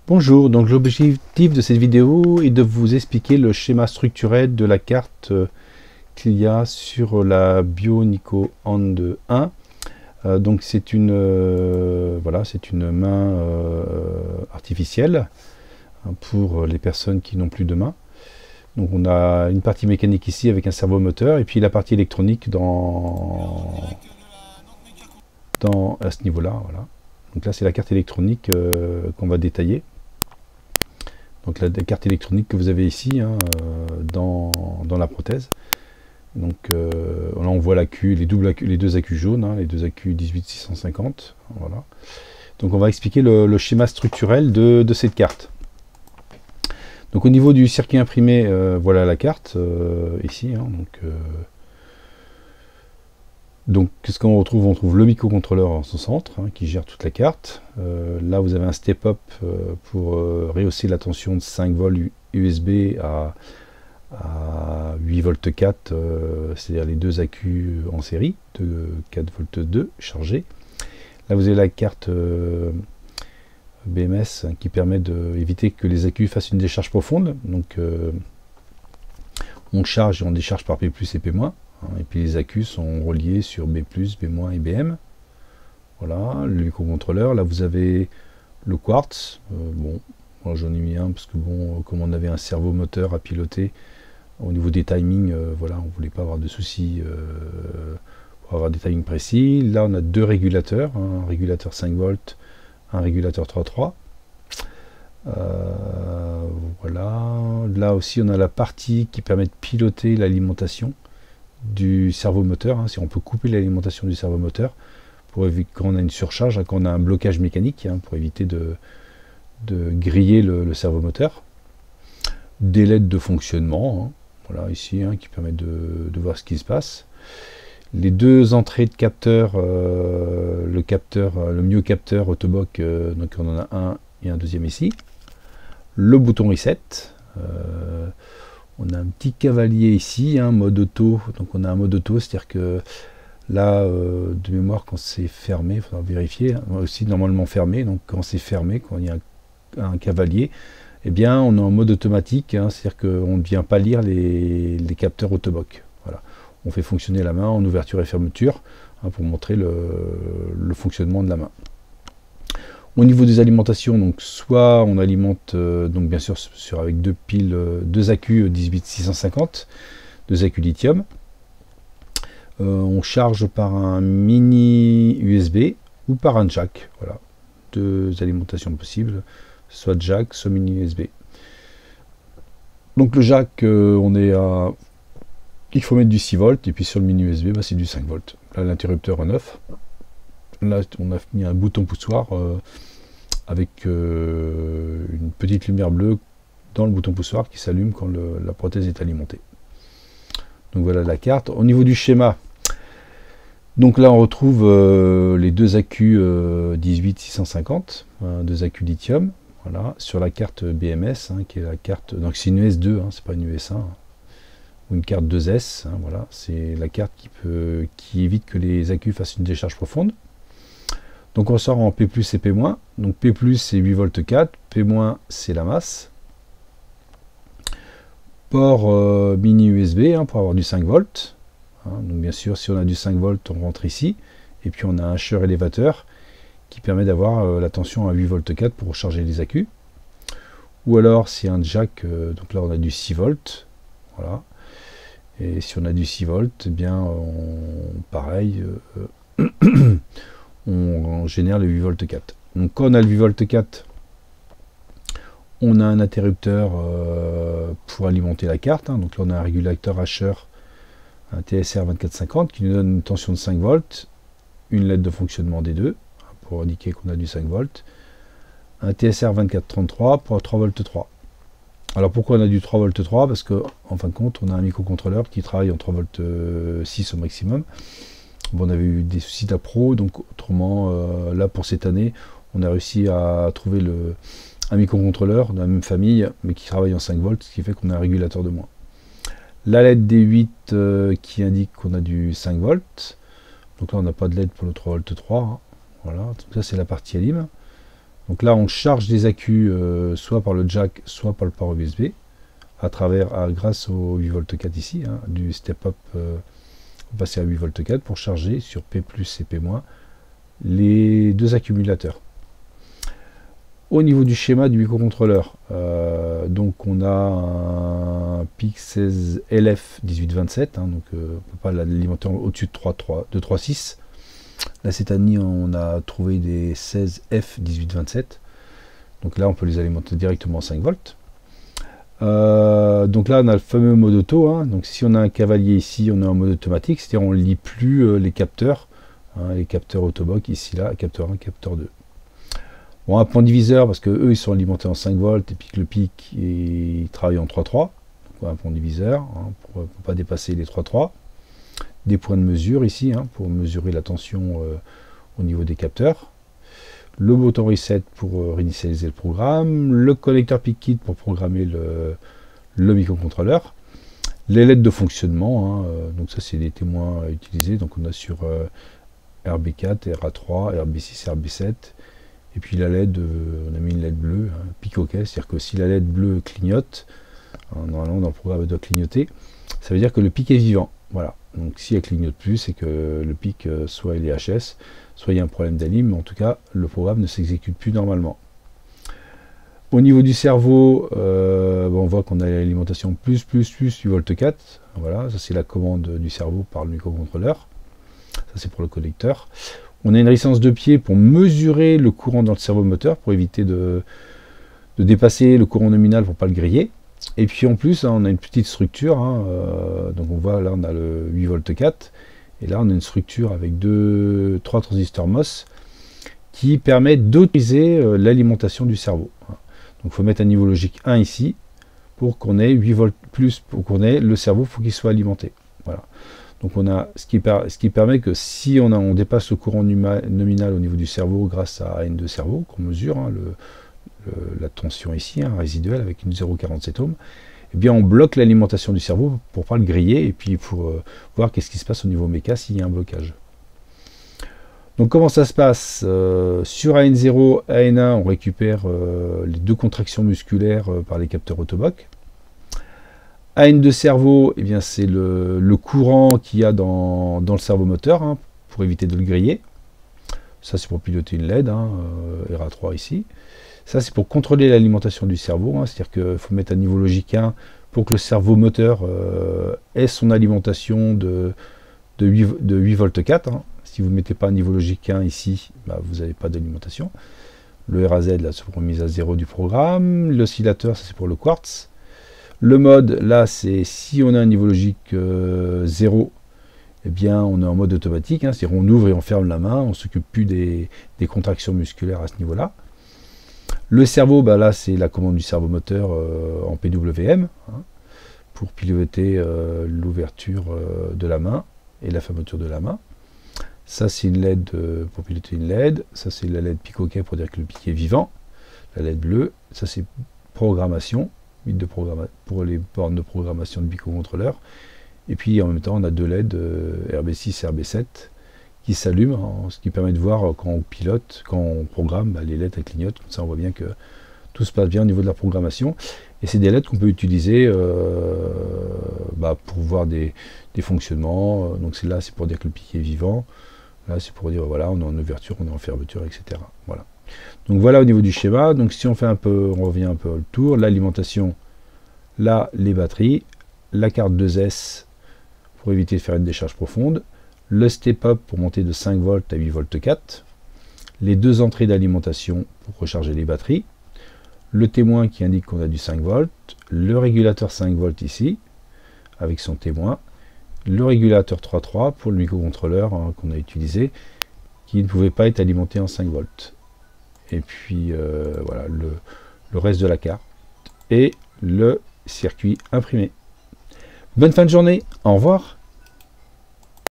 Bonjour, donc l'objectif de cette vidéo est de vous expliquer le schéma structurel de la carte qu'il y a sur la Bionico Hand 1. Donc c'est une, voilà, c'est une main artificielle hein, pour les personnes qui n'ont plus de main. Donc on a une partie mécanique ici avec un servomoteur et puis la partie électronique à ce niveau-là. Voilà. Donc là c'est la carte électronique qu'on va détailler. Donc la carte électronique que vous avez ici hein, dans la prothèse. Donc là on voit l'accu, les deux accus jaunes, hein, les deux accus 18650. Voilà. Donc on va expliquer le schéma structurel de cette carte. Donc au niveau du circuit imprimé, voilà la carte ici. Hein, donc qu'est-ce qu'on retrouve? On trouve le microcontrôleur en son centre hein, qui gère toute la carte. Là vous avez un step-up pour rehausser la tension de 5 volts USB à 8 volts 4, c'est-à-dire les deux accus en série de 4 volts 2 chargés. Là vous avez la carte BMS hein, qui permet d'éviter que les accus fassent une décharge profonde. Donc on charge et on décharge par P+, et P-. Et puis les accus sont reliés sur B+, B- et BM. Voilà, le microcontrôleur. Là vous avez le quartz. Bon, moi j'en ai mis un parce que bon, comme on avait un servomoteur à piloter, au niveau des timings, voilà, on ne voulait pas avoir de soucis pour avoir des timings précis. Là on a deux régulateurs, un régulateur 5 volts, un régulateur 3.3. Voilà, là aussi on a la partie qui permet de piloter l'alimentation du servomoteur, hein, si on peut couper l'alimentation du servomoteur pour éviter quand on a une surcharge, hein, quand on a un blocage mécanique, hein, pour éviter de griller le servomoteur. Des LED de fonctionnement, hein, voilà ici, hein, qui permettent de voir ce qui se passe. Les deux entrées de capteurs, le myocapteur Autobock, donc on en a un et un deuxième ici. Le bouton reset. On a un petit cavalier ici, hein, mode auto. Donc on a un mode auto, c'est-à-dire que là, de mémoire, quand c'est fermé, il faudra vérifier, hein, aussi normalement fermé. Donc quand c'est fermé, quand il y a un cavalier, eh bien on est en mode automatique, hein, c'est-à-dire qu'on ne vient pas lire les capteurs Autobock. Voilà. On fait fonctionner la main en ouverture et fermeture hein, pour montrer le fonctionnement de la main. Au niveau des alimentations, donc soit on alimente donc bien sûr avec deux piles, deux accus 18650, deux accus lithium. On charge par un mini USB ou par un jack. Voilà, deux alimentations possibles, soit jack, soit mini USB. Donc le jack, on est à, il faut mettre du 6 volts et puis sur le mini USB, bah, c'est du 5 volts. Là l'interrupteur en off. Là on a mis un bouton poussoir. Avec une petite lumière bleue dans le bouton poussoir qui s'allume quand la prothèse est alimentée. Donc voilà la carte. Au niveau du schéma, donc là on retrouve les deux accus 18650, hein, deux accus lithium, voilà, sur la carte BMS, hein, qui est la carte, donc c'est une US2, hein, c'est pas une US1, hein, ou une carte 2S, hein, voilà, c'est la carte qui évite que les accus fassent une décharge profonde. Donc on sort en P+, et P-. Donc P+, c'est 8 volts 4, P- c'est la masse. Port mini USB hein, pour avoir du 5 volts. Hein, donc bien sûr, si on a du 5 volts, on rentre ici. Et puis on a un Shure élévateur qui permet d'avoir la tension à 8 volts 4 pour recharger les accus. Ou alors c'est un jack, donc là on a du 6 volts. Voilà. Et si on a du 6 volts, eh bien pareil. On génère le 8 volts 4. Donc quand on a le 8 volts 4, on a un interrupteur pour alimenter la carte. Hein. Donc là on a un régulateur Asher, un TSR 2450 qui nous donne une tension de 5 volts, une LED de fonctionnement des deux hein, pour indiquer qu'on a du 5 volts, un TSR 2433 pour 3 volts 3. Alors pourquoi on a du 3 volts 3? Parce que en fin de compte on a un microcontrôleur qui travaille en 3 volts 6 au maximum. Bon, on avait eu des soucis d'appro, donc autrement, là pour cette année, on a réussi à trouver un microcontrôleur de la même famille, mais qui travaille en 5 volts, ce qui fait qu'on a un régulateur de moins. La LED D8 qui indique qu'on a du 5 volts, donc là on n'a pas de LED pour le 3 volts 3, hein. Voilà, donc ça c'est la partie alim. Donc là, on charge des accus soit par le jack, soit par le port USB, grâce au 8V4 ici, hein, du step-up, on passe à 8V4 pour charger sur P+ et P- les deux accumulateurs. Au niveau du schéma du microcontrôleur, donc on a un PIC 16 LF 1827, hein, donc on ne peut pas l'alimenter au-dessus de 3.6. Là cette année on a trouvé des 16F 1827, donc là on peut les alimenter directement en 5 volts. Donc là on a le fameux mode auto, hein, donc si on a un cavalier ici, on a un mode automatique, c'est-à-dire on ne lit plus les capteurs, hein, les capteurs Autobox ici là, capteur 1, capteur 2. Bon, un point diviseur parce que eux ils sont alimentés en 5 volts et puis que le pic il travaille en 3.3, donc un point diviseur, hein, pour ne pas dépasser les 3.3. Des points de mesure ici, hein, pour mesurer la tension au niveau des capteurs. Le bouton reset pour réinitialiser le programme, le connecteur PIC-Kit pour programmer le microcontrôleur, les LED de fonctionnement, hein, donc ça c'est des témoins utilisés, donc on a sur RB4, RA3, RB6, RB7, et puis la LED, on a mis une LED bleue, hein, PIC OK, c'est-à-dire que si la LED bleue clignote, hein, normalement dans le programme elle doit clignoter, ça veut dire que le pic est vivant, voilà. Donc si elle clignote plus, c'est que le pic, soit il est HS, soit il y a un problème d'alim, mais en tout cas, le programme ne s'exécute plus normalement. Au niveau du cerveau, on voit qu'on a l'alimentation plus 8V4. Voilà, ça c'est la commande du cerveau par le microcontrôleur. Ça c'est pour le connecteur. On a une résistance de pied pour mesurer le courant dans le cerveau moteur, pour éviter de dépasser le courant nominal pour ne pas le griller. Et puis en plus, hein, on a une petite structure, hein, donc on voit là on a le 8V4, et là on a une structure avec 3 transistors MOS qui permettent d'autoriser l'alimentation du cerveau. Donc il faut mettre un niveau logique 1 ici, pour qu'on ait 8 volts plus, pour qu'on ait le cerveau, il faut qu'il soit alimenté. Voilà. Donc on a ce qui permet que si on dépasse le courant nominal au niveau du cerveau grâce à N2 cerveau, qu'on mesure, hein, la tension ici, hein, résiduelle avec une 0,47 ohms, eh bien on bloque l'alimentation du cerveau pour ne pas le griller et puis pour voir qu'est-ce qui se passe au niveau méca s'il y a un blocage. Donc comment ça se passe sur AN0, AN1, on récupère les deux contractions musculaires par les capteurs Autobox. AN2 cerveau, eh bien c'est le courant qu'il y a dans le cerveau moteur, hein, pour éviter de le griller. Ça c'est pour piloter une LED, hein, RA3 ici. Ça c'est pour contrôler l'alimentation du cerveau, hein, c'est-à-dire qu'il faut mettre un niveau logique 1 pour que le cerveau moteur ait son alimentation de 8V4. Hein. Si vous ne mettez pas un niveau logique 1 ici, bah, vous n'avez pas d'alimentation. Le RAZ, là, c'est pour mise à 0 du programme. L'oscillateur, ça c'est pour le quartz. Le mode, là, c'est si on a un niveau logique 0, eh bien, on est en mode automatique. Hein, c'est-à-dire on ouvre et on ferme la main, on ne s'occupe plus des contractions musculaires à ce niveau-là. Le cerveau, bah, là, c'est la commande du cerveau moteur en PWM, hein, pour piloter l'ouverture de la main et la fermeture de la main. Ça, c'est une LED pour piloter une LED. Ça, c'est la LED PIC OK pour dire que le pic est vivant. La LED bleue, ça, c'est programmation, pour les bornes de programmation de microcontrôleur. Et puis, en même temps, on a deux LED RB6 et RB7 qui s'allument, hein, ce qui permet de voir quand on pilote, quand on programme, bah, les LED elles clignotent. Comme ça, on voit bien que tout se passe bien au niveau de la programmation. Et c'est des LED qu'on peut utiliser pour voir des fonctionnements. Donc là, c'est pour dire que le pic est vivant. Là, c'est pour dire, voilà, on est en ouverture, on est en fermeture, etc. Voilà. Donc voilà au niveau du schéma. Donc si on fait un peu, on revient un peu au tour. L'alimentation, là, les batteries, la carte 2S pour éviter de faire une décharge profonde, le step-up pour monter de 5 volts à 8V4, les deux entrées d'alimentation pour recharger les batteries, le témoin qui indique qu'on a du 5 volts, le régulateur 5 volts ici, avec son témoin, le régulateur 3.3 pour le microcontrôleur, hein, qu'on a utilisé, qui ne pouvait pas être alimenté en 5 volts. Et puis voilà le reste de la carte et le circuit imprimé. Bonne fin de journée, au revoir.